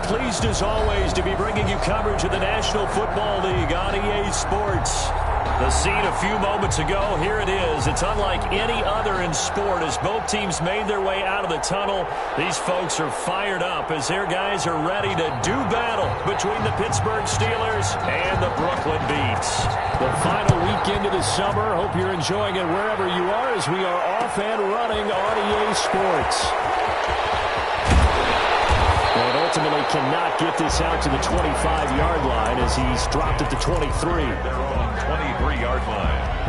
pleased as always to be bringing you coverage of the National Football League on EA Sports. The scene a few moments ago, here it is. It's unlike any other in sport as both teams made their way out of the tunnel. These folks are fired up as their guys are ready to do battle between the Pittsburgh Steelers and the Brooklyn Beats. The final weekend of the summer. Hope you're enjoying it wherever you are as we are off and running on EA Sports. And ultimately cannot get this out to the 25-yard line as he's dropped at the 23. They're on 23-yard line.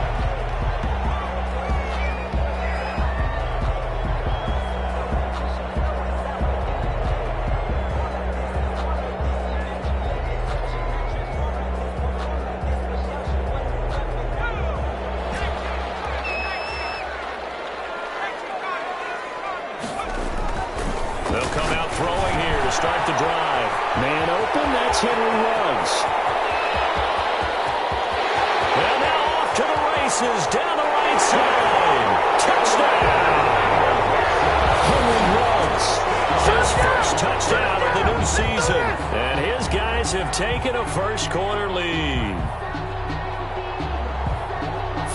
They'll come out throwing here to start the drive. Man open, that's Henry Ruggs. And now off to the races, down the right side. Touchdown! Henry Ruggs, his first touchdown of the new season. And his guys have taken a first-quarter lead.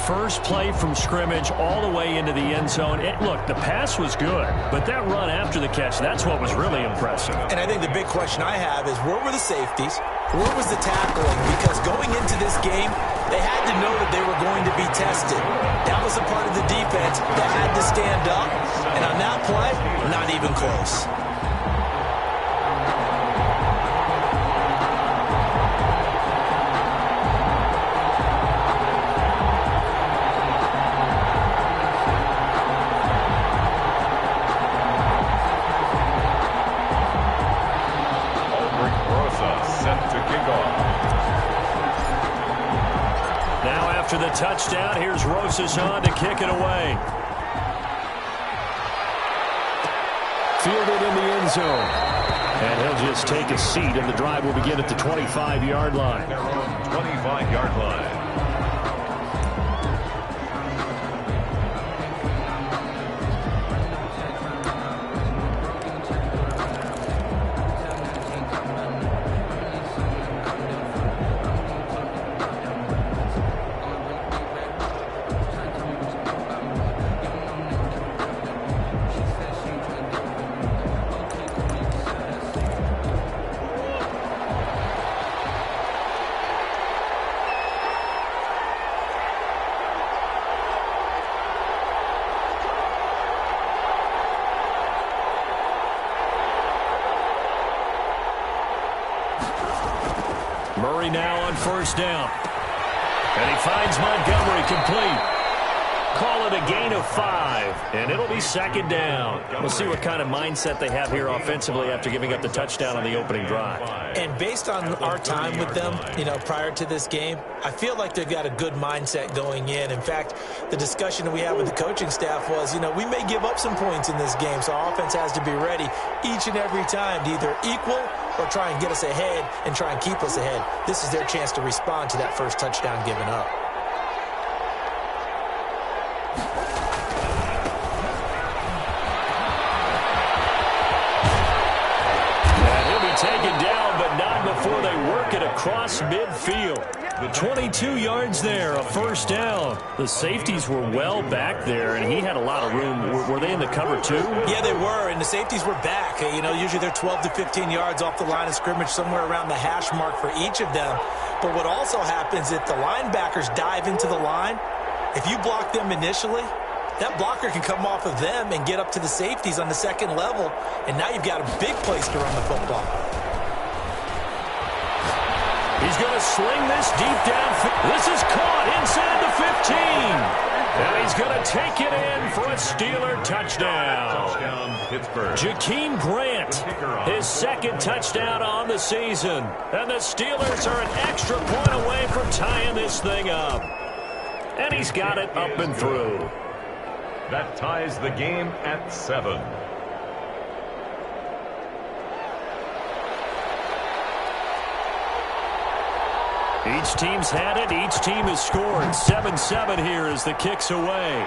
First play from scrimmage all the way into the end zone. Look, the pass was good, but that run after the catch, that's what was really impressive. And I think the big question I have is where were the safeties? Where was the tackling? Because going into this game, they had to know that they were going to be tested. That was a part of the defense that had to stand up. And on that play, not even close. After the touchdown, here's Rosas on to kick it away. Fielded in the end zone. And he'll just take a seat, and the drive will begin at the 25-yard line. Their own 25-yard line. Murray now on first down. And he finds Montgomery complete. Call it a gain of 5, and it'll be second down. We'll see what kind of mindset they have here offensively after giving up the touchdown on the opening drive. And based on our time with them, prior to this game, I feel like they've got a good mindset going in. In fact, the discussion that we had with the coaching staff was, we may give up some points in this game, so our offense has to be ready each and every time to either equal or try and get us ahead and try and keep us ahead. This is their chance to respond to that first touchdown given up. Taken down, but not before they work it across midfield. 22 yards there, a first down. The safeties were well back there, and he had a lot of room. Were they in the cover too? Yeah, they were, and the safeties were back. Usually they're 12 to 15 yards off the line of scrimmage, somewhere around the hash mark for each of them. But what also happens if the linebackers dive into the line, if you block them initially, that blocker can come off of them and get up to the safeties on the second level, and now you've got a big place to run the football. He's going to sling this deep downfield. This is caught inside the 15. And he's going to take it in for a Steeler touchdown. Touchdown, Pittsburgh. Jakeem Grant, his second touchdown on the season. And the Steelers are an extra point away from tying this thing up. And he's got it up and through. That ties the game at 7. Each team's had it. Each team has scored. 7-7 here as the kick's away.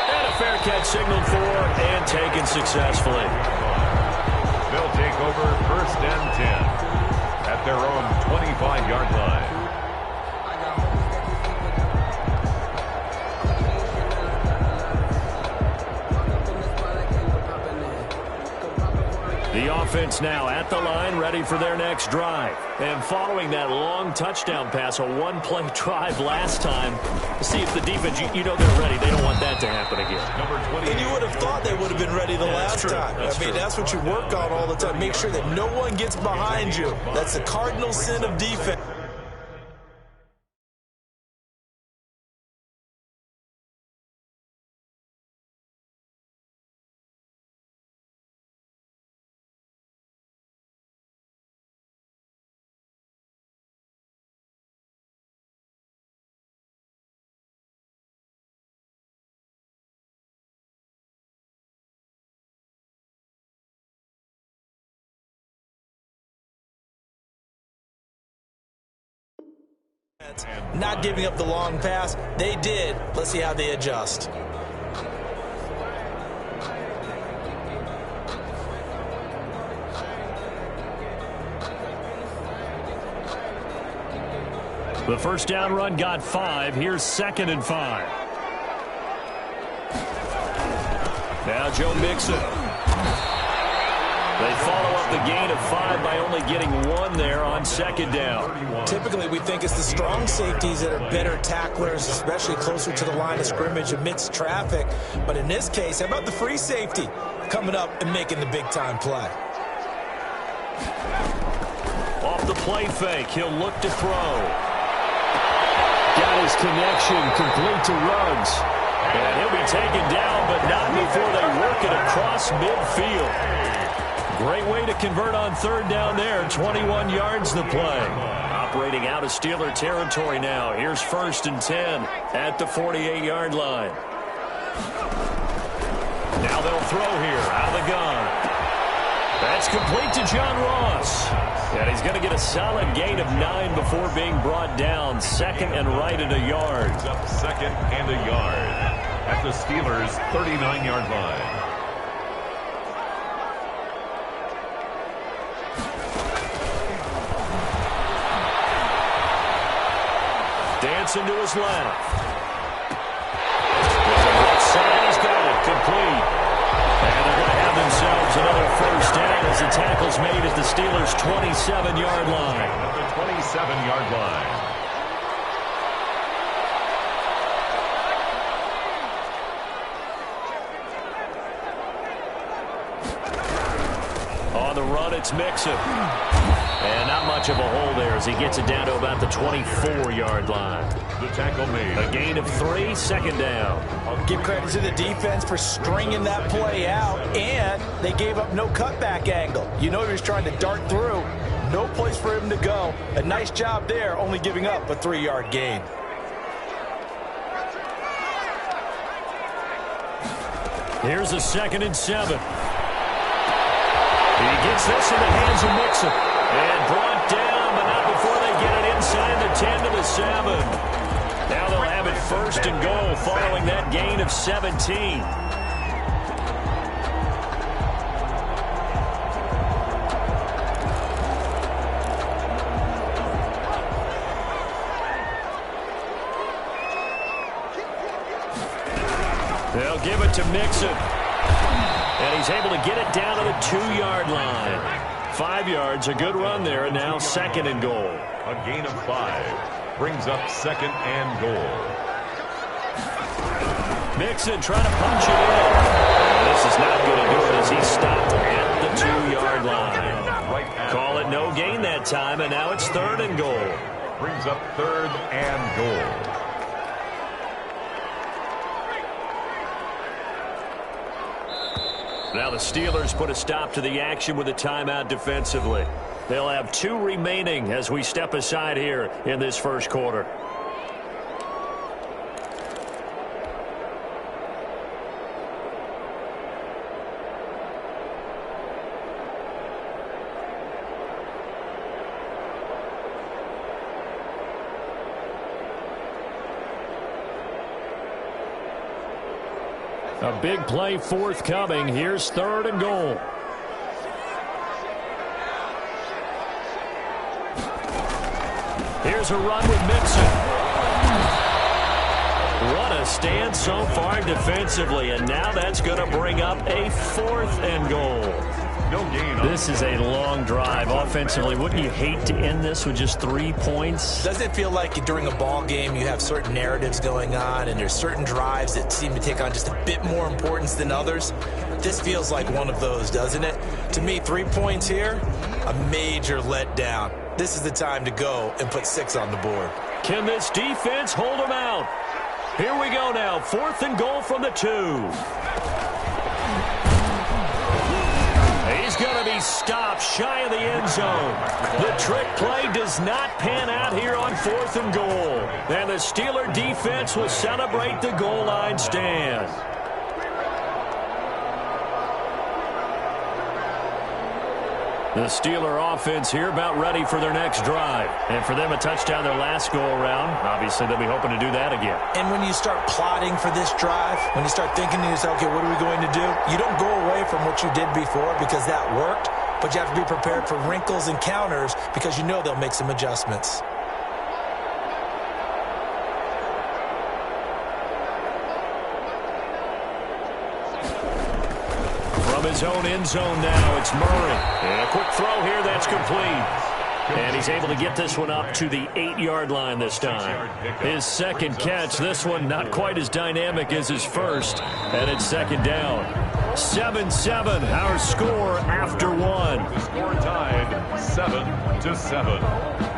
And a fair catch signaled for and taken successfully. They'll take over 1st and 10 at their own 25-yard line. The offense now at the line, ready for their next drive. And following that long touchdown pass, a one-play drive last time, to see if the defense, you know they're ready. They don't want that to happen again. And you would have thought they would have been ready the last time. That's what you work on all the time. Make sure that no one gets behind you. That's the cardinal sin of defense. Not giving up the long pass. They did. Let's see how they adjust. The first down run got 5. Here's 2nd and 5. Now Joe Mixon. They follow up the gain of 5 by only getting 1 there on 2nd down. Typically, we think it's the strong safeties that are better tacklers, especially closer to the line of scrimmage amidst traffic. But in this case, how about the free safety coming up and making the big-time play? Off the play fake, he'll look to throw. Got his connection complete to Ruggs. And he'll be taken down, but not before they work it across midfield. Great way to convert on 3rd down there. 21 yards the play. Operating out of Steeler territory now. Here's 1st and 10 at the 48-yard line. Now they'll throw here out of the gun. That's complete to John Ross. And he's going to get a solid gain of 9 before being brought down. 2nd and right at a yard. Up 2nd and a yard at the Steelers' 39-yard line. Dancing to his left. He's got it complete. And they're going to have themselves another 1st down as the tackle's made at the Steelers' 27-yard line. At the 27-yard line. On the run, it's Mixon. And not much of a hole there as he gets it down to about the 24-yard line. The tackle made. A gain of 3, 2nd down. Give credit to the defense for stringing that play out, and they gave up no cutback angle. You know he was trying to dart through. No place for him to go. A nice job there, only giving up a 3-yard gain. Here's a 2nd and 7. He gets this in the hands of Mixon. And brought down, but not before they get it inside the 10 to the 7. Now they'll have it 1st and goal following that gain of 17. They'll give it to Mixon. And he's able to get it down to the 2-yard line. 5 yards, a good run there, and now 2nd and goal. A gain of 5 brings up 2nd and goal. Mixon trying to punch it in. And this is not going to do it as he's stopped at the 2-yard line. Call it no gain that time, and now it's 3rd and goal. Brings up 3rd and goal. Now the Steelers put a stop to the action with a timeout defensively. They'll have 2 remaining as we step aside here in this 1st quarter. A big play forthcoming. Here's 3rd and goal. Here's a run with Mixon. What a stand so far defensively, and now that's going to bring up a 4th and goal. No gain. This is a long drive offensively. Wouldn't you hate to end this with just 3 points? Doesn't it feel like during a ball game you have certain narratives going on and there's certain drives that seem to take on just a bit more importance than others? This feels like one of those, doesn't it? To me, 3 points here, a major letdown. This is the time to go and put 6 on the board. Can this defense hold them out? Here we go now, 4th and goal from the 2. He's going to be stopped shy of the end zone. The trick play does not pan out here on 4th and goal. And the Steeler defense will celebrate the goal line stand. The Steeler offense here about ready for their next drive. And for them, a touchdown their last go-around. Obviously, they'll be hoping to do that again. And when you start plotting for this drive, when you start thinking to yourself, okay, what are we going to do? You don't go away from what you did before because that worked, but you have to be prepared for wrinkles and counters because you know they'll make some adjustments. His own end zone now, it's Murray. And a quick throw here, that's complete. And he's able to get this one up to the 8-yard line this time. His second catch, this one not quite as dynamic as his first, and it's 2nd down. 7-7, our score after 1. The score tied 7-7.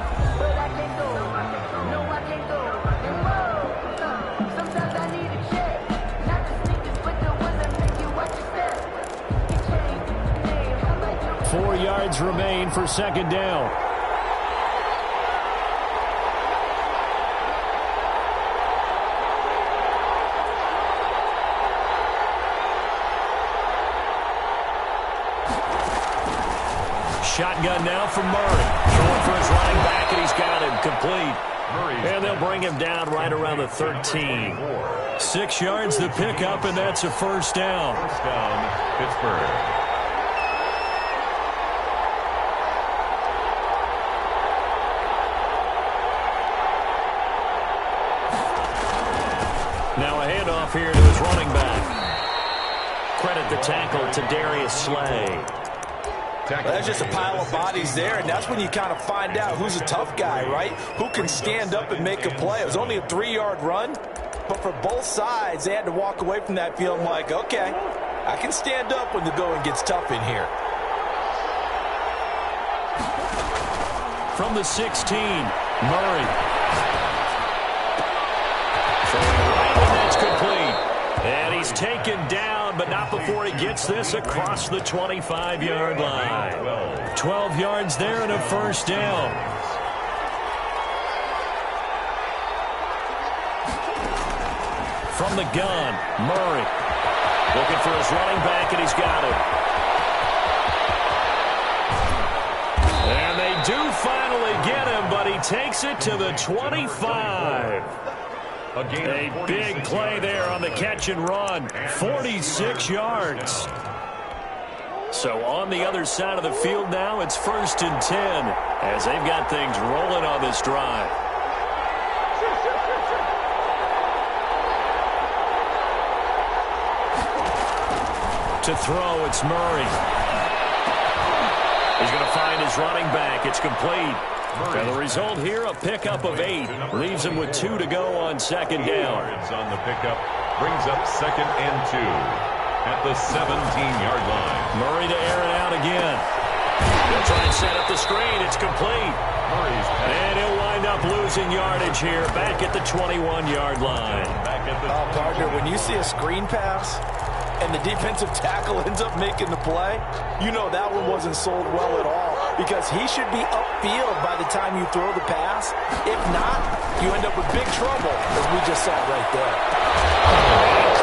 Four yards remain for 2nd down. Shotgun now from Murray. Throwing for his running back, and he's got him complete. And they'll bring him down right around the 13. 6 yards the pickup, and that's a 1st down. 1st down, Pittsburgh. Now a handoff here to his running back. Credit the tackle to Darius Slay. Well, there's just a pile of bodies there, and that's when you kind of find out who's a tough guy, right? Who can stand up and make a play. It was only a 3-yard run, but for both sides, they had to walk away from that feeling like, okay, I can stand up when the going gets tough in here. From the 16, Murray. That's complete. And he's taken down, but not before he gets this across the 25-yard line. 12 yards there and a 1st down. From the gun, Murray. Looking for his running back, and he's got him. And they do finally get him, but he takes it to the 25. A big play there on the catch and run. 46 yards. So on the other side of the field now, it's 1st and 10 as they've got things rolling on this drive. To throw, it's Murray. He's going to find his running back. It's complete. And the result here, a pickup of 8. Leaves him with 2 to go on 2nd down. On the pickup brings up 2nd and 2 at the 17-yard line. Murray to air it out again. He'll try and set up the screen. It's complete. And he'll wind up losing yardage here back at the 21-yard line. Partner, when you see a screen pass and the defensive tackle ends up making the play, you know that one wasn't sold well at all because he should be upfield by the time you throw the pass. If not, you end up with big trouble, as we just saw right there.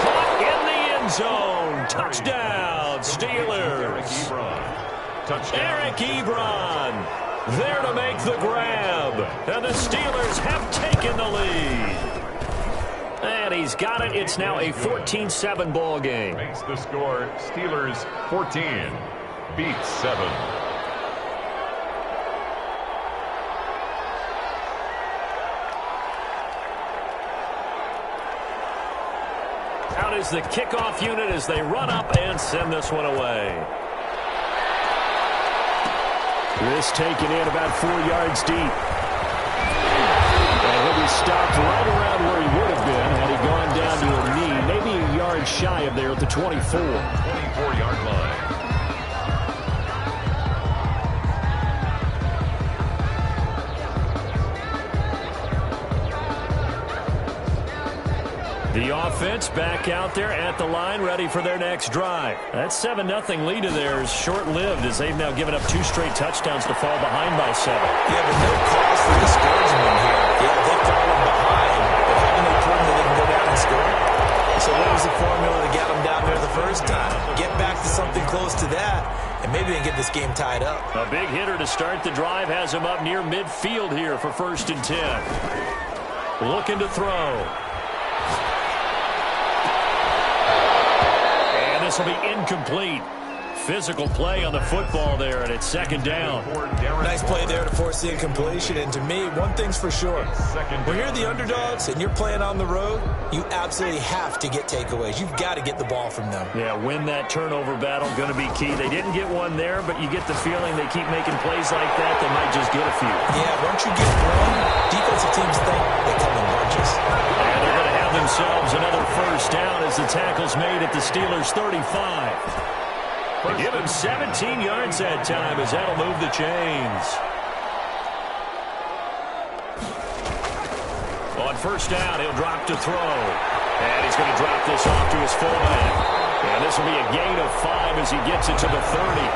Caught in the end zone. Touchdown, Steelers. Eric Ebron there to make the grab. And the Steelers have taken the lead. And he's got it. It's now a 14-7 ball game. Makes the score Steelers 14, beats 7. out is the kickoff unit as they run up and send this one away. This taken in about 4 yards deep. And he'll be stopped right around where he would have been had he gone down to a knee, maybe a yard shy of there at the 24. 24-yard line. The offense back out there at the line, ready for their next drive. That 7-0 lead of theirs short-lived as they've now given up 2 straight touchdowns to fall behind by 7. Yeah, but no cause for discouragement here. Yeah, they've fallen behind, but haven't they proven that they can go down and score? So what was the formula to get them down there the first time? Get back to something close to that, and maybe they can get this game tied up. A big hitter to start the drive has him up near midfield here for 1st and 10. Looking to throw. This will be incomplete. Physical play on the football there, and it's 2nd down. Nice play there to force the incompletion. And to me, one thing's for sure. When you're the underdogs and you're playing on the road, you absolutely have to get takeaways. You've got to get the ball from them. Yeah, win that turnover battle, going to be key. They didn't get one there, but you get the feeling they keep making plays like that, they might just get a few. Yeah, once you get one, defensive teams think they come in bunches. And they're going to have themselves another 1st down as the tackle's made at the Steelers' 35. They give him 17 yards that time as that'll move the chains. On 1st down, he'll drop to throw. And he's going to drop this off to his fullback. And this will be a gain of 5 as he gets it to the 30.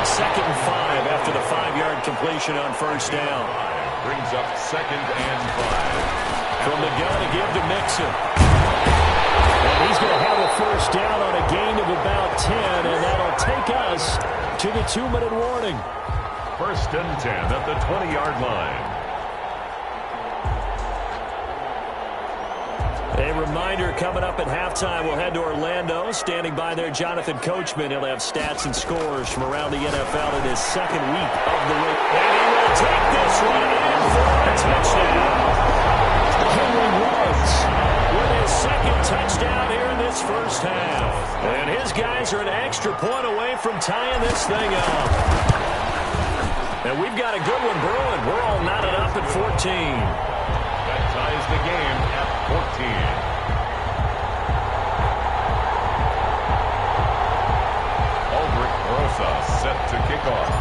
2nd and 5 after the 5-yard completion on 1st down. Brings up 2nd and 5. From the gun to give to Mixon. And he's going to have a 1st down on a gain of about 10, and that'll take us to the 2-minute warning. 1st and 10 at the 20-yard line. A reminder coming up at halftime, we'll head to Orlando. Standing by there, Jonathan Coachman. He'll have stats and scores from around the NFL in his 2nd week of the week. And he will take this one in for a touchdown. Henry Ruggs with his 2nd touchdown here in this 1st half. And his guys are an extra point away from tying this thing up. And we've got a good one brewing. We're all knotted up at 14. That ties the game at 14. Aldrich Rosa set to kick off.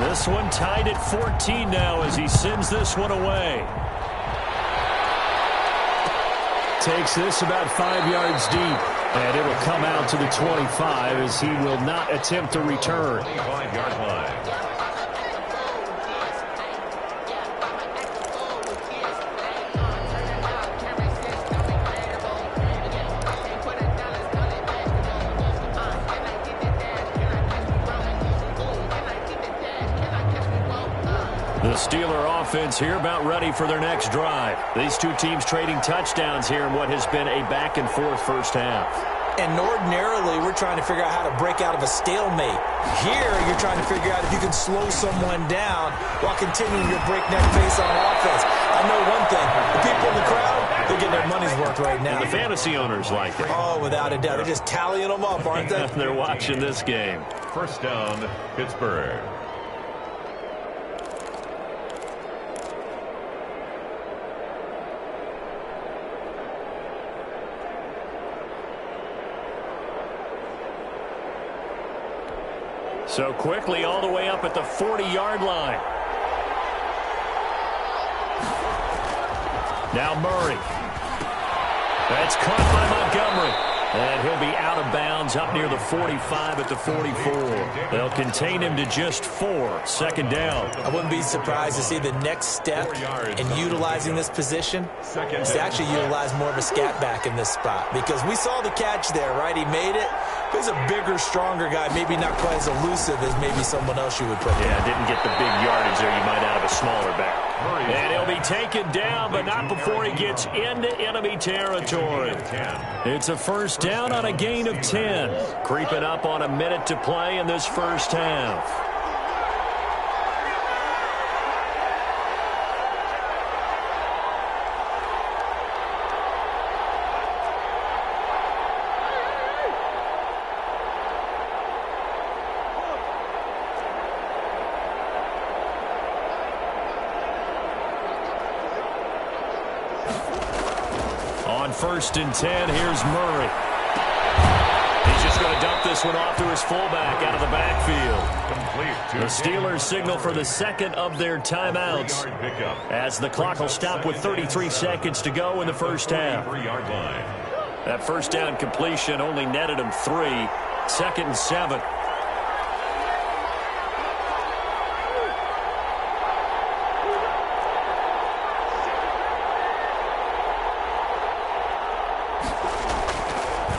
This one tied at 14 now as he sends this one away. Takes this about 5 yards deep, and it'll come out to the 25 as he will not attempt to return. 25-yard line. The Steeler offense here about ready for their next drive. These two teams trading touchdowns here in what has been a back-and-forth 1st half. And ordinarily, we're trying to figure out how to break out of a stalemate. Here, you're trying to figure out if you can slow someone down while continuing your breakneck pace on offense. I know one thing. The people in the crowd, they're getting their money's worth right now. And the fantasy owners like it. Oh, without a doubt. They're just tallying them up, aren't they? They're watching this game. 1st down, Pittsburgh. So quickly all the way up at the 40-yard line. Now Murray. That's caught by Montgomery. And he'll be out of bounds up near the 45 at the 44. They'll contain him to just 4. 2nd down. I wouldn't be surprised to see the next step in utilizing this position is to actually utilize more of a scat back in this spot. Because we saw the catch there, right? He made it. But he's a bigger, stronger guy, maybe not quite as elusive as maybe someone else you would put there. Yeah, didn't get the big yardage there you might out of a smaller back. And he'll be taken down, but not before he gets into enemy territory. It's a 1st down on a gain of 10. Creeping up on a minute to play in this 1st half. on 1st and 10. Here's Murray. He's just going to dump this one off to his fullback out of the backfield. The Steelers signal for the second of their timeouts as the clock will stop with 33 seconds to go in the first half. That first down completion only netted him 3. 2nd and 7.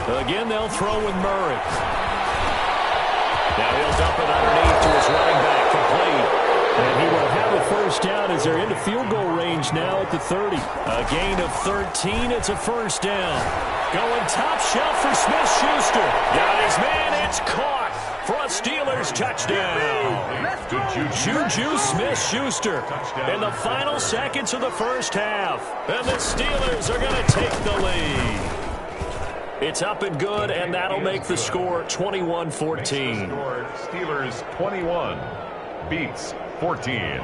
Again, they'll throw with Murray. Now he'll dump it underneath to his running back, complete. And he will have a first down as they're into field goal range now at the 30. A gain of 13. It's a first down. Going top shelf for Smith-Schuster. Got his man. It's caught for a Steelers touchdown. Juju Smith-Schuster in the final seconds of the first half. And the Steelers are going to take the lead. It's up and good, and that'll make the score 21-14. Steelers 21 beats 14.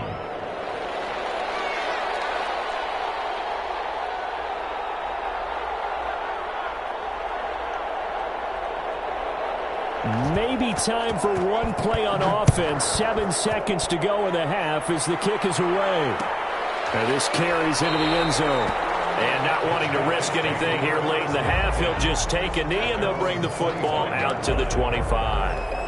Maybe time for one play on offense. 7 seconds to go in the half as the kick is away. And this carries into the end zone. And not wanting to risk anything here late in the half, he'll just take a knee, and they'll bring the football out to the 25.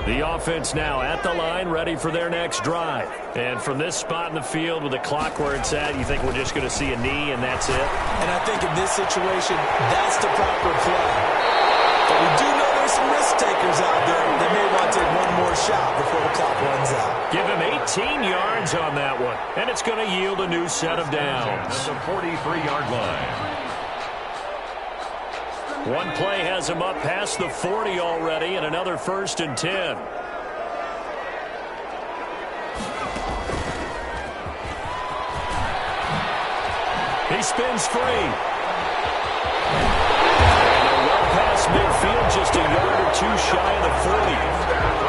The offense now at the line, ready for their next drive. And from this spot in the field with the clock where it's at, you think we're just going to see a knee and that's it? And I think in this situation, that's the proper play. But we do know there's some risk takers out there. They may want to take one more shot before the clock runs out. Give him 18 yards on that one. And it's going to yield a new set of downs. At the 43-yard line. One play has him up past the 40 already, and another 1st and 10. He spins free. And well past midfield, just a yard or two shy of the 40.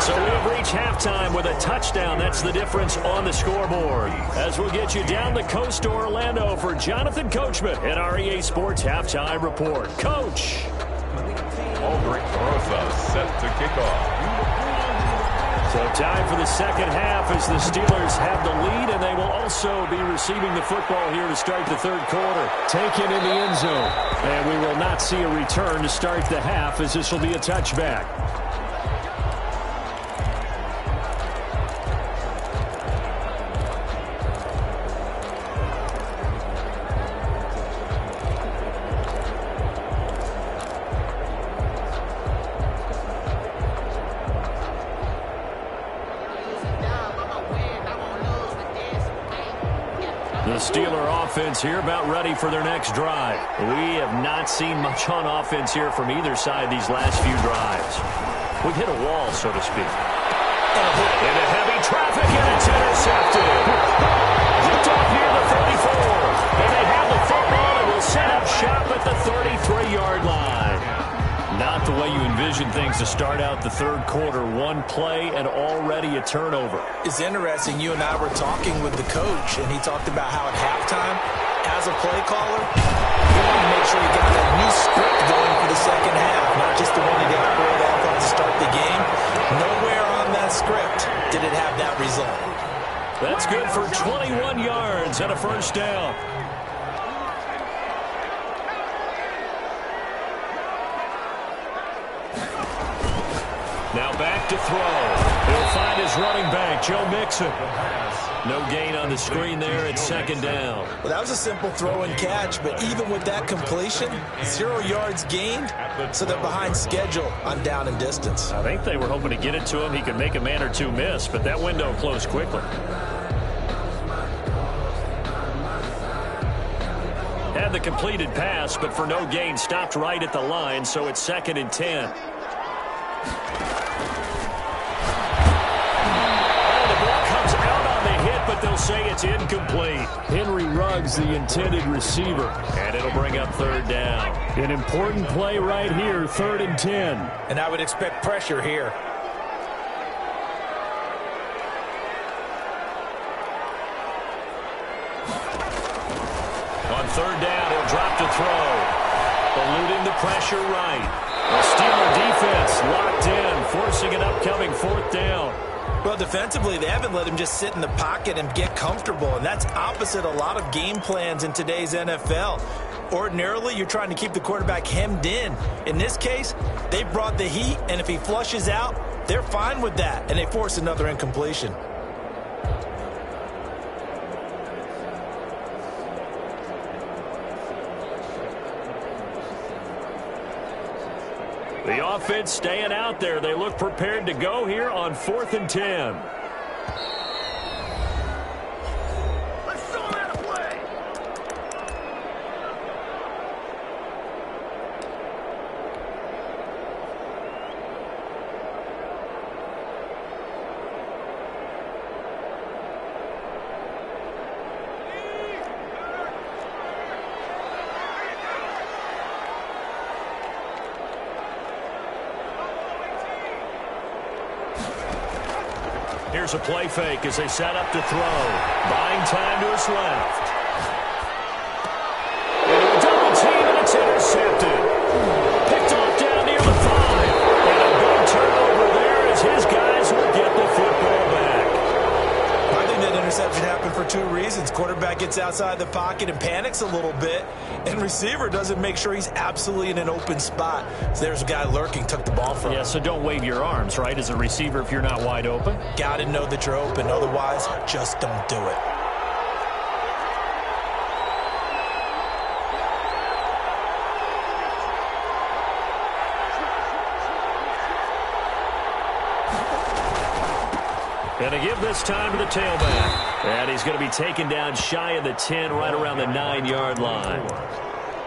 So we have reached halftime with a touchdown. That's the difference on the scoreboard. As we'll get you down the coast to Orlando for Jonathan Coachman at our EA Sports Halftime Report. Coach. Aldrich Rosa set to kick off. So time for the second half as the Steelers have the lead, and they will also be receiving the football here to start the third quarter. Taken in the end zone. And we will not see a return to start the half as this will be a touchback. The Steeler offense here about ready for their next drive. We have not seen much on offense here from either side these last few drives. We've hit a wall, so to speak. Into heavy traffic, and it's intercepted. Picked off near the 34. And they have the football and will set up shop at the 33-yard line. Not the way you envision things to start out the third quarter. One play and already a turnover. It's interesting. You and I were talking with the coach, and he talked about how at halftime, as a play caller, he wanted to make sure he got a new script going for the second half, not just the one he operated off of to start the game. Nowhere on that script did it have that result. That's good for 21 yards and a first down. Now back to throw. He'll find his running back, Joe Mixon. No gain on the screen there. It's second down. Well, that was a simple throw and catch, but even with that completion, 0 yards gained, so they're behind schedule on down and distance. I think they were hoping to get it to him. He could make a man or two miss, but that window closed quickly. Had the completed pass, but for no gain, stopped right at the line, so it's 2nd and 10. But they'll say it's incomplete. Henry Ruggs hugs the intended receiver. And it'll bring up third down. An important play right here, 3rd and 10. And I would expect pressure here. On 3rd down, he'll drop to throw. Eluding the pressure right. The Steeler defense locked in, forcing an upcoming 4th down. Well, defensively, they haven't let him just sit in the pocket and get comfortable, and that's opposite a lot of game plans in today's NFL. Ordinarily, you're trying to keep the quarterback hemmed in. In this case, they brought the heat, and if he flushes out, they're fine with that, and they force another incompletion. The offense staying out there. They look prepared to go here on 4th and 10. Let's show him how to play. Here's a play fake as they set up to throw. Buying time to his left. Into a double team, and it's intercepted. Picked off down near the 5. And a big turnover there as his guys will get the football back. I think that interception happened for 2 reasons. Quarterback gets outside the pocket and panics a little bit, and receiver doesn't make sure he's absolutely in an open spot. So there's a guy lurking, took the ball from him. Yeah, so don't wave your arms, right, as a receiver if you're not wide open. Got to know that you're open. Otherwise, just don't do it. And to give this time to the tailback. And he's going to be taken down shy of the 10, right around the 9-yard line.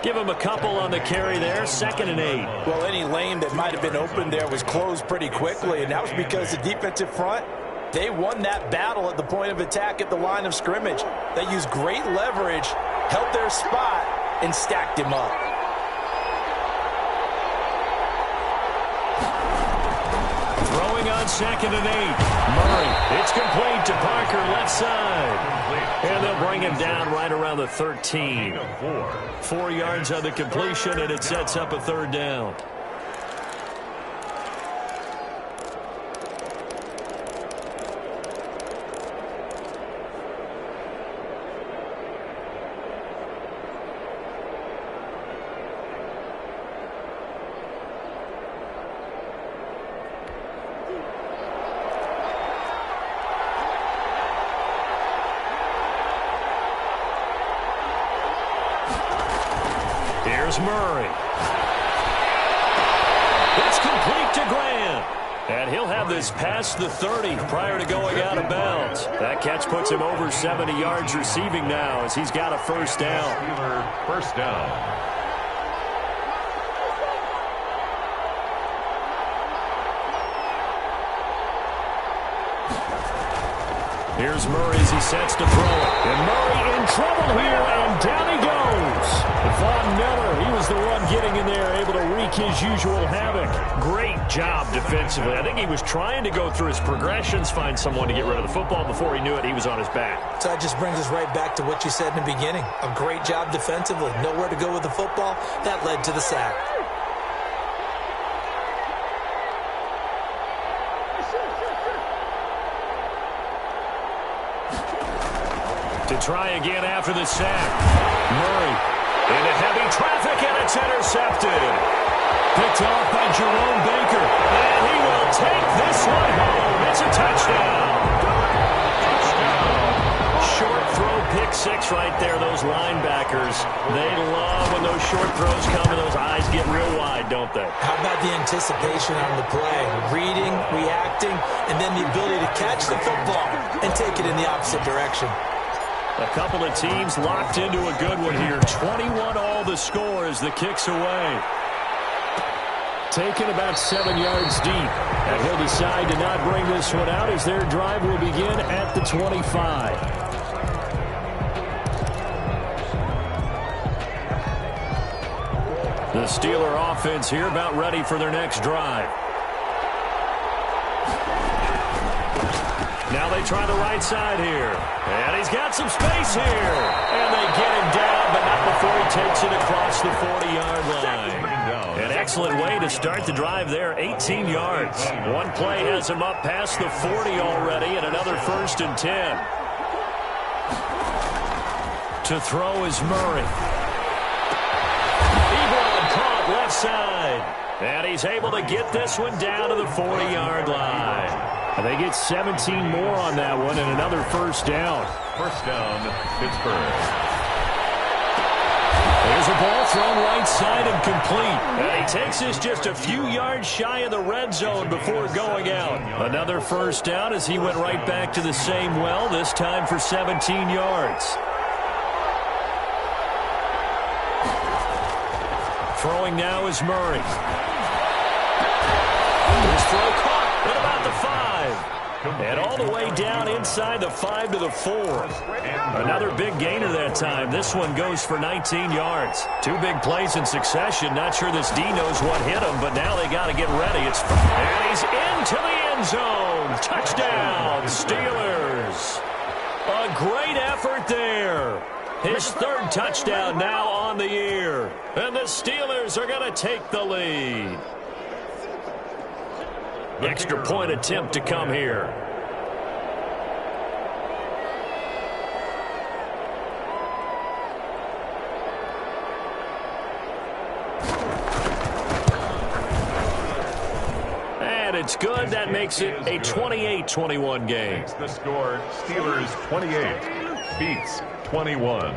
Give him a couple on the carry there, 2nd and 8. Well, any lane that might have been open there was closed pretty quickly, and that was because the defensive front, they won that battle at the point of attack at the line of scrimmage. They used great leverage, held their spot, and stacked him up. Throwing on 2nd and 8. Murray, it's complete to Parker, left side. And they'll bring him down right around the 13. 4 yards on the completion, and it sets up a 3rd down. Here's Murray. It's complete to Graham. And he'll have this past the 30 prior to going out of bounds. That catch puts him over 70 yards receiving now as he's got a 1st down. Steeler, 1st down. Here's Murray as he sets to throw it. And Murray in trouble here, and down he goes. Von Miller, he was the one getting in there, able to wreak his usual havoc. Great job defensively. I think he was trying to go through his progressions, find someone to get rid of the football. Before he knew it, he was on his back. So that just brings us right back to what you said in the beginning. A great job defensively. Nowhere to go with the football. That led to the sack. To try again after the sack. Murray into heavy traffic, and it's intercepted. Picked off by Jerome Baker. And he will take this one home. It's a touchdown. Short throw, pick 6 right there. Those linebackers, they love when those short throws come and those eyes get real wide, don't they? How about the anticipation on the play? Reading, reacting, and then the ability to catch the football and take it in the opposite direction. A couple of teams locked into a good one here. 21 all the score as the kick's away. Taken about 7 yards deep. And he'll decide to not bring this one out as their drive will begin at the 25. The Steeler offense here about ready for their next drive. Now they try the right side here. And he's got some space here. And they get him down, but not before he takes it across the 40-yard line. An excellent way to start the drive there, 18 yards. One play has him up past the 40 already, and another 1st and 10. To throw is Murray. Ebron caught left side. And he's able to get this one down to the 40-yard line. They get 17 more on that one and another 1st down. 1st down, Pittsburgh. There's a ball thrown right side and complete. And he takes this just a few yards shy of the red zone before going out. Another 1st down as he went right back to the same well, this time for 17 yards. Throwing now is Murray. His throw caught at about the 5. And all the way down inside the 5 to the 4. Another big gainer that time. This one goes for 19 yards. 2 big plays in succession. Not sure this D knows what hit him, but now they got to get ready. And he's into the end zone. Touchdown, Steelers. A great effort there. His 3rd touchdown now on the year. And the Steelers are going to take the lead. Extra point attempt to come here. And it's good. That makes it a 28-21 game. Makes the score Steelers 28, beats 21.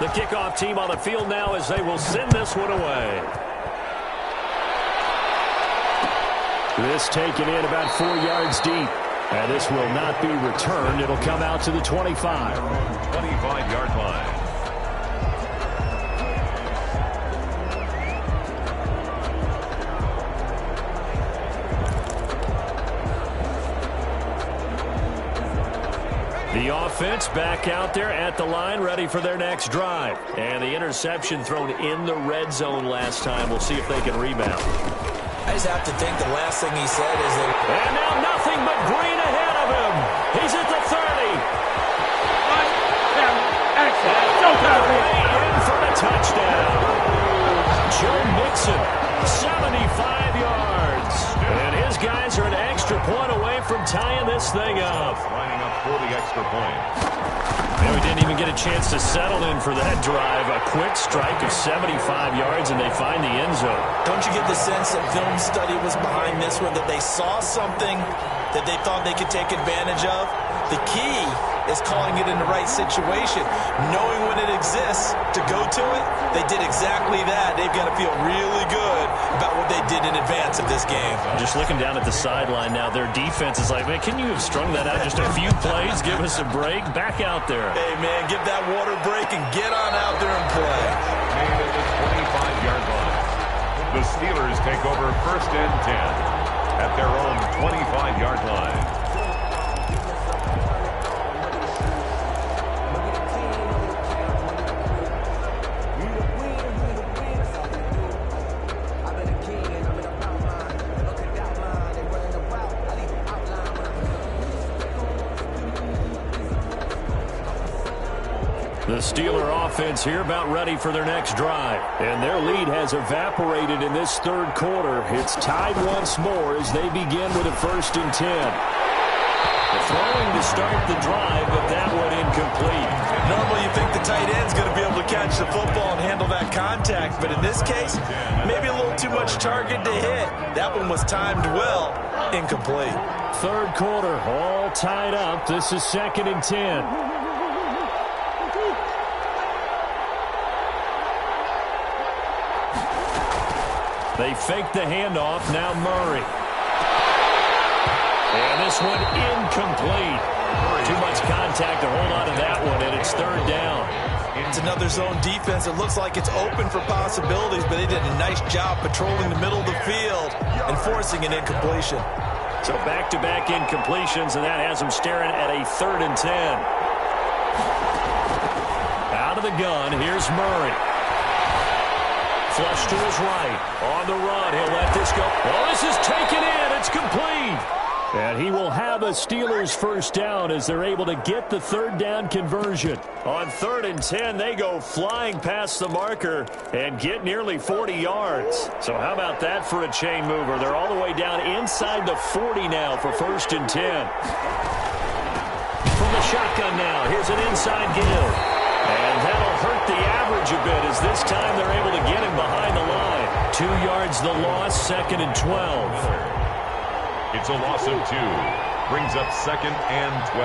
The kickoff team on the field now as they will send this one away. This taken in about 4 yards deep. And this will not be returned. It'll come out to the 25. 25-yard line. The offense back out there at the line, ready for their next drive. And the interception thrown in the red zone last time. We'll see if they can rebound. I just have to think the last thing he said is that... And now nothing but green ahead of him. He's at the 30. In for the touchdown. Joe Mixon, 75 yards. And his guys are an extra point away from tying this thing up. Lining up for the extra point. And we didn't even get a chance to settle in for that drive. A quick strike of 75 yards, and they find the end zone. Don't you get the sense that film study was behind this one, that they saw something that they thought they could take advantage of? The key is calling it in the right situation, knowing when it exists to go to it. They did exactly that. They've got to feel really good about what they did in advance of this game. Just looking down at the sideline now, their defense is like, man, can you have strung that out just a few plays? Give us a break. Back out there. Hey, man, give that water break and get on out there and play. Made at the 25-yard line. The Steelers take over 1st and 10 at their own 25-yard line. The Steeler offense here about ready for their next drive. And their lead has evaporated in this 3rd quarter. It's tied once more as they begin with a 1st and 10. The throwing to start the drive, but that one incomplete. Normally you think the tight end's going to be able to catch the football and handle that contact, but in this case, maybe a little too much target to hit. That one was timed well. Incomplete. 3rd quarter, all tied up. This is 2nd and 10. They fake the handoff. Now Murray. And this one incomplete. Too much contact to hold on to that one, and it's 3rd down. It's another zone defense. It looks like it's open for possibilities, but they did a nice job patrolling the middle of the field and forcing an incompletion. So back-to-back incompletions, and that has them staring at a 3rd and 10. Out of the gun, here's Murray. Flush to his right. On the run, he'll let this go. Oh, this is taken in. It's complete. And he will have a Steelers first down as they're able to get the 3rd down conversion. On 3rd and 10, they go flying past the marker and get nearly 40 yards. So how about that for a chain mover? They're all the way down inside the 40 now for 1st and 10. From the shotgun now, here's an inside give. And that'll hurt the average a bit as this time they're able to get him behind the line. 2 yards the loss, 2nd and 12. It's a loss of 2. Brings up 2nd and 12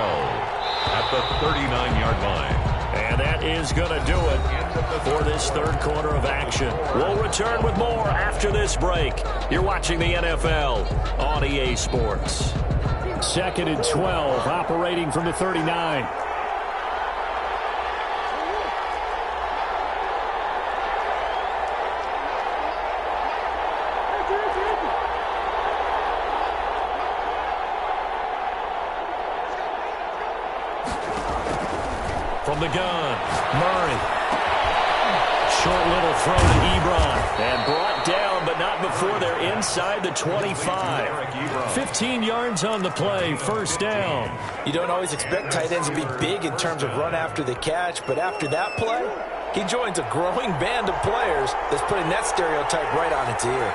at the 39-yard line. And that is going to do it for this 3rd quarter of action. We'll return with more after this break. You're watching the NFL on EA Sports. 2nd and 12, operating from the 39. From the gun, Murray. Short little throw to Ebron. And brought down, but not before they're inside the 25. 15 yards on the play, 1st down. You don't always expect tight ends to be big in terms of run after the catch, but after that play, he joins a growing band of players that's putting that stereotype right on its ear.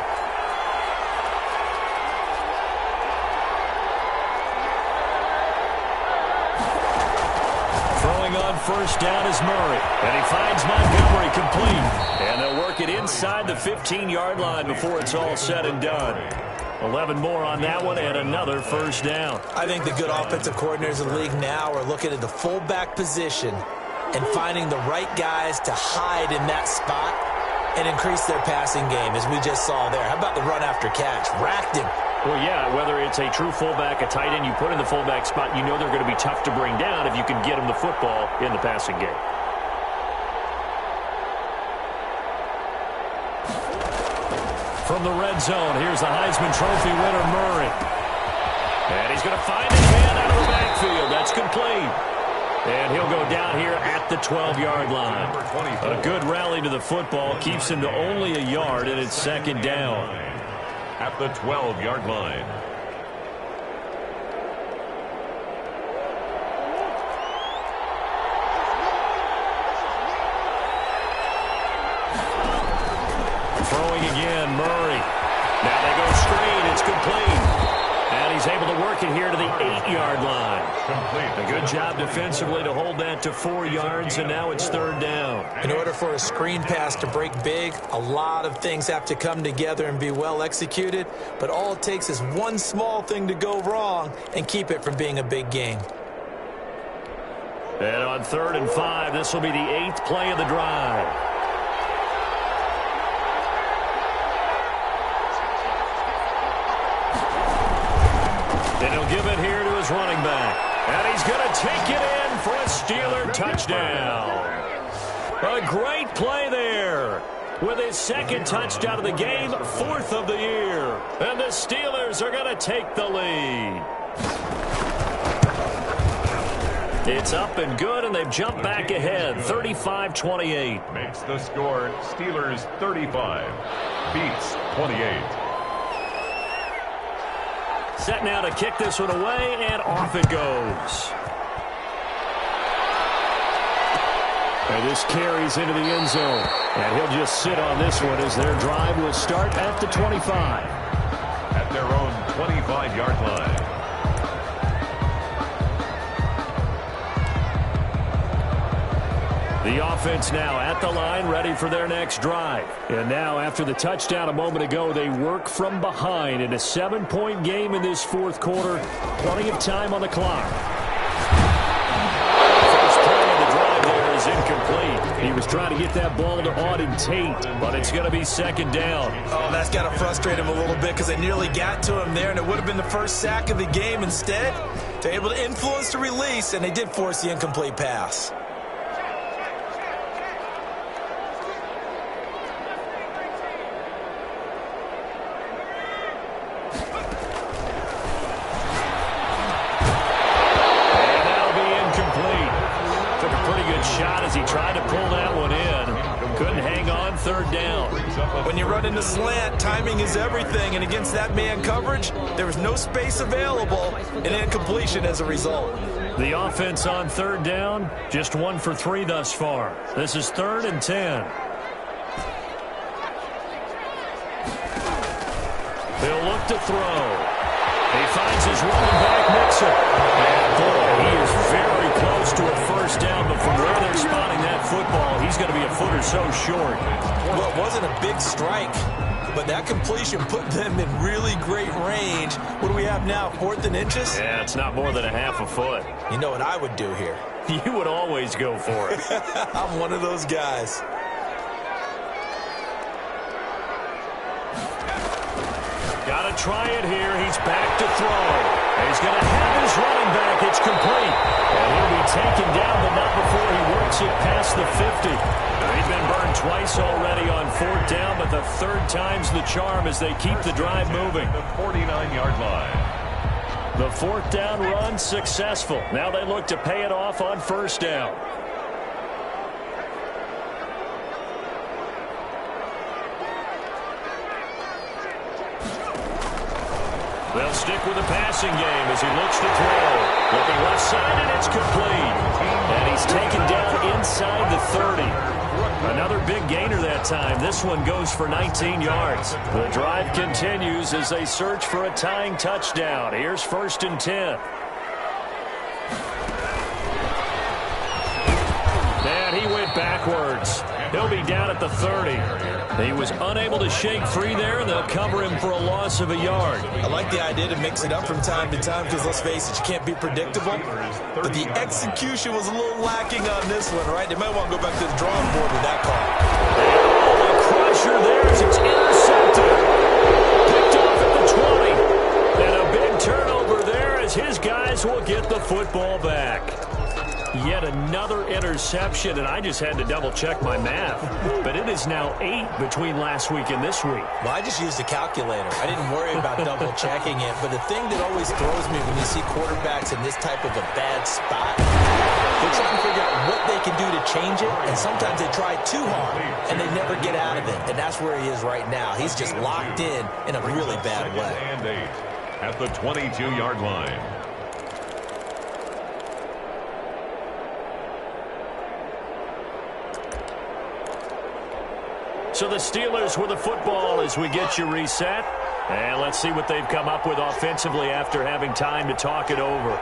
On 1st down is Murray, and he finds Montgomery complete. And they'll work it inside the 15-yard line before it's all said and done. 11 more on that one, and another 1st down. I think the good offensive coordinators in the league now are looking at the fullback position and finding the right guys to hide in that spot and increase their passing game, as we just saw there. How about the run after catch? Racked him. Well, yeah, whether it's a true fullback, a tight end, you put in the fullback spot, you know they're going to be tough to bring down if you can get them the football in the passing game. From the red zone, here's the Heisman Trophy winner, Murray. And he's going to find his man out of the backfield. That's complete. And he'll go down here at the 12-yard line. A good rally to the football keeps him to only a yard, and it's 2nd down. At the 12-yard line. Throwing again, Murray. Now they go straight. It's complete. And he's able to work it here to the 8-yard line. Complete. A good job defensively to hold that to 4 yards, and now it's 3rd down. In order for a screen pass to break big, a lot of things have to come together and be well executed, but all it takes is one small thing to go wrong and keep it from being a big game. And on 3rd and 5, this will be the 8th play of the drive. And he'll give it here to his running back. And he's going to take it in for a Steeler touchdown. A great play there. With his 2nd touchdown of the game, 4th of the year. And the Steelers are going to take the lead. It's up and good, and they've jumped back ahead, 35-28. Makes the score Steelers 35, beats 28. Set now to kick this one away, and off it goes. And this carries into the end zone. And he'll just sit on this one as their drive will start at the 25. At their own 25-yard line. The offense now at the line, ready for their next drive. And now, after the touchdown a moment ago, they work from behind in a 7-point game in this 4th quarter. Plenty of time on the clock. First play of the drive there is incomplete. He was trying to get that ball to Auden Tate, but it's going to be 2nd down. Oh, that's got to frustrate him a little bit because they nearly got to him there, and it would have been the first sack of the game. Instead, they're able to influence the release, and they did force the incomplete pass. as he tried to pull that one in. Couldn't hang on third down. When you run into slant, timing is everything, and against that man coverage, there was no space available, and incompletion as a result. The offense on third down, just 1 for 3 thus far. This is 3rd and 10. He'll look to throw. He finds his running back, Mixon. And boy, he is very close to a first down, but from where they're spotting that football, he's going to be a foot or so short. Well, it wasn't a big strike, but that completion put them in really great range. What do we have now, 4th and inches? Yeah, it's not more than a half a foot. You know what I would do here? You would always go for it. I'm one of those guys. Got to try it here. He's back to throw. And he's going to have his running back. It's complete. And he'll be taken down, but not before he works it past the 50. They've been burned twice already on 4th down, but the 3rd time's the charm as they keep the drive moving. The 49-yard line. The 4th down run successful. Now they look to pay it off on 1st down. They'll stick with the passing game as he looks to throw. Looking left side, and it's complete. And he's taken down inside the 30. Another big gainer that time. This one goes for 19 yards. The drive continues as they search for a tying touchdown. Here's 1st and 10. And he went backwards. He'll be down at the 30. He was unable to shake free there, and they'll cover him for a loss of a yard. I like the idea to mix it up from time to time because, let's face it, you can't be predictable. But the execution was a little lacking on this one, right? They might want to go back to the drawing board with that call. Oh, a crusher there as it's intercepted. Picked off at the 20. And a big turnover there as his guys will get the football back. Yet another interception, and I just had to double-check my math. But it is now 8 between last week and this week. Well, I just used a calculator. I didn't worry about double-checking it. But the thing that always throws me when you see quarterbacks in this type of a bad spot, they're trying to figure out what they can do to change it, and sometimes they try too hard, and they never get out of it. And that's where he is right now. He's just locked in a really bad way. And 8 at the 22-yard line. So the Steelers with the football as we get you reset. And let's see what they've come up with offensively after having time to talk it over.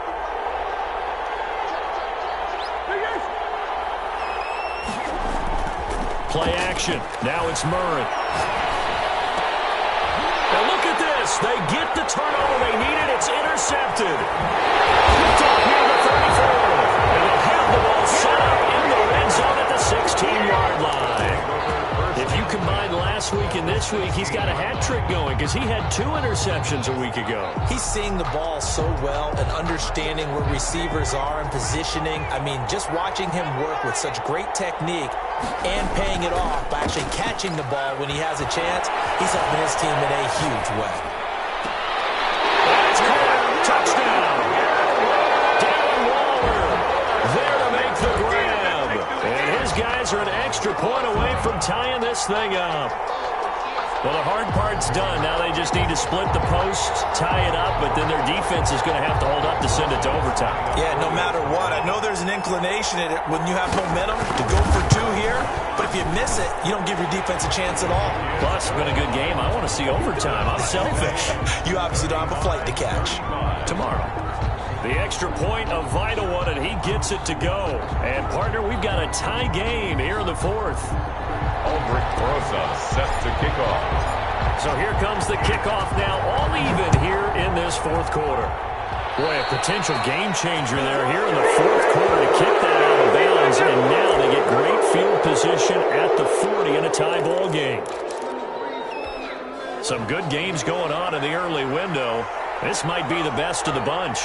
Play action. Now it's Murray. Now look at this. They get the turnover they needed. It's intercepted. Picked off near the 34. And they'll have the ball set up in the red zone at the 16-yard line. If you combine last week and this week, he's got a hat trick going because he had 2 interceptions a week ago. He's seeing the ball so well and understanding where receivers are and positioning. I mean, just watching him work with such great technique and paying it off by actually catching the ball when he has a chance, he's helping his team in a huge way. That's clear. Touchdown. Darren Waller there to make the grab. And his guys are an extra point away from tying this thing up. Well, the hard part's done. Now they just need to split the post, tie it up, but then their defense is going to have to hold up to send it to overtime. Yeah, no matter what. I know there's an inclination in it when you have momentum to go for 2 here, but if you miss it, you don't give your defense a chance at all. Plus, it's been a good game. I want to see overtime. I'm selfish. You obviously don't have a flight to catch. Tomorrow. The extra point, a vital one, and he gets it to go. And, partner, we've got a tie game here in the 4th. Aldrich Rosa set to kick off. So here comes the kickoff now, all even here in this 4th quarter. Boy, a potential game changer there here in the 4th quarter to kick that out of bounds, and now they get great field position at the 40 in a tie ball game. Some good games going on in the early window. This might be the best of the bunch.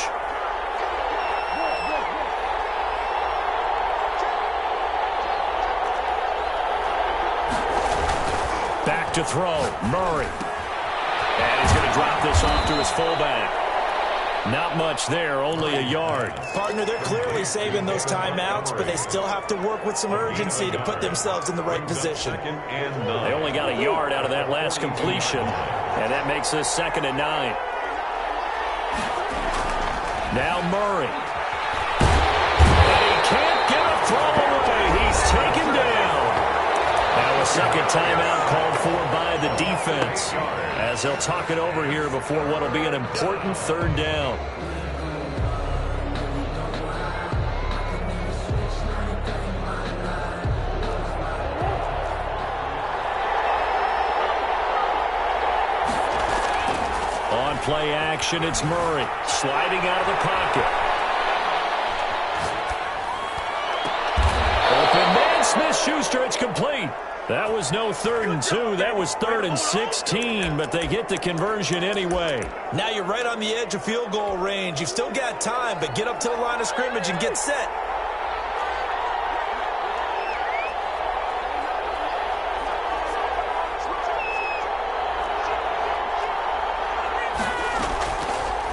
Back to throw, Murray. And he's going to drop this off to his fullback. Not much there, only a yard. Partner, they're clearly saving those timeouts, but they still have to work with some urgency to put themselves in the right position. They only got a yard out of that last completion, and that makes this 2nd and 9. Now Murray. And he can't get a throw away. He's taken down. Now a second timeout called for by the defense, as they'll talk it over here before what will be an important 3rd down. On play action, it's Murray sliding out of the pocket. Open man, Smith-Schuster, it's complete. That was no 3rd and 2. That was 3rd and 16, but they get the conversion anyway. Now you're right on the edge of field goal range. You've still got time, but get up to the line of scrimmage and get set.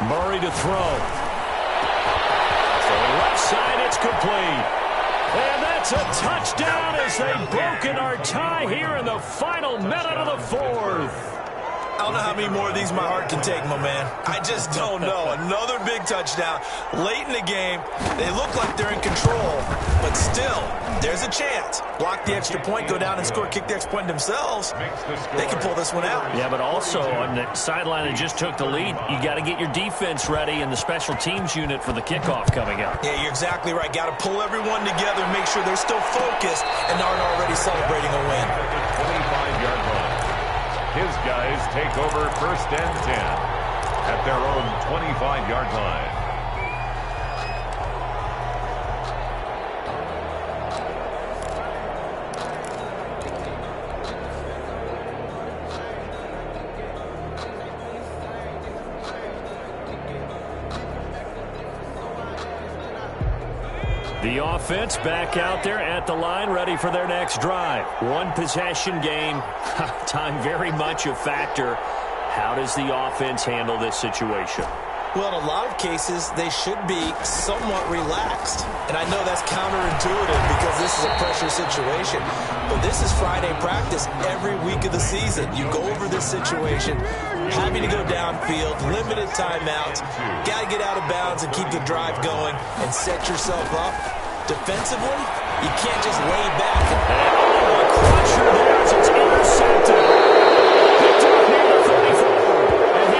Murray to throw. To the left side, it's complete. And that's a touchdown as they've broken our tie here in the final minute of the 4th. I don't know how many more of these my heart can take, my man. I just don't know. Another big touchdown. Late in the game, they look like they're in control, but still, there's a chance. Block the extra point, go down and score, kick the extra point themselves. They can pull this one out. Yeah, but also on the sideline that just took the lead, you got to get your defense ready and the special teams unit for the kickoff coming up. Yeah, you're exactly right. Got to pull everyone together and make sure they're still focused and aren't already celebrating a win. 25-yard line. His guys take over 1st and 10 at their own 25-yard line. The offense back out there at the line, ready for their next drive. One possession game, time very much a factor. How does the offense handle this situation? Well, in a lot of cases, they should be somewhat relaxed. And I know that's counterintuitive because this is a pressure situation. But this is Friday practice every week of the season. You go over this situation, having to go downfield, limited timeouts, got to get out of bounds and keep the drive going and set yourself up. Defensively, you can't just lay back. Oh, a crusher there